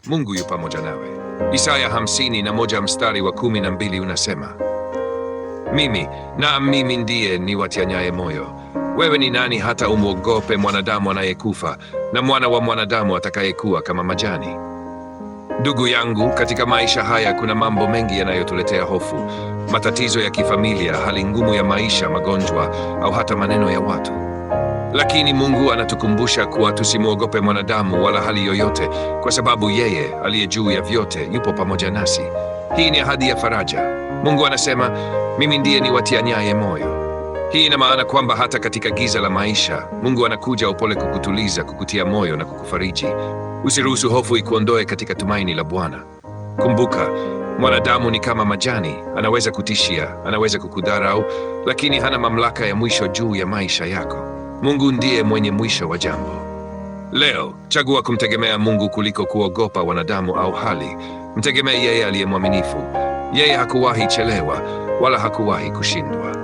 Mungu yu pamoja nawe. Isaya 51 mstari wa 12 unasema, mimi ndiye niwatianyaye moyo. Wewe ni nani hata umwogope mwanadamu anayekufa, na mwana wa mwanadamu atakayekuwa kama majani? Ndugu yangu, katika maisha haya kuna mambo mengi yanayotuletea hofu: matatizo ya kifamilia, hali ngumu ya maisha, magonjwa, au hata maneno ya watu. Lakini Mungu anatukumbusha kuwa tusimwogope mwanadamu wala hali yoyote, kwa sababu yeye aliye juu ya vyote yupo pamoja nasi. Hii ni ahadi ya faraja. Mungu anasema, mimi ndiye niwatianyaye moyo. Hii ina maana kwamba hata katika giza la maisha, Mungu anakuja upole kukutuliza, kukutia moyo na kukufariji. Usiruhusu hofu ikuondoe katika tumaini la Bwana. Kumbuka, mwanadamu ni kama majani, anaweza kutishia, anaweza kukudharau, lakini hana mamlaka ya mwisho juu ya maisha yako. Mungu ndiye mwenye mwisho wa jambo. Leo, chagua kumtegemea Mungu kuliko kuogopa wanadamu au hali. Mtegemee yeye aliye mwaminifu. Yeye hakuwahi chelewa, wala hakuwahi kushindwa.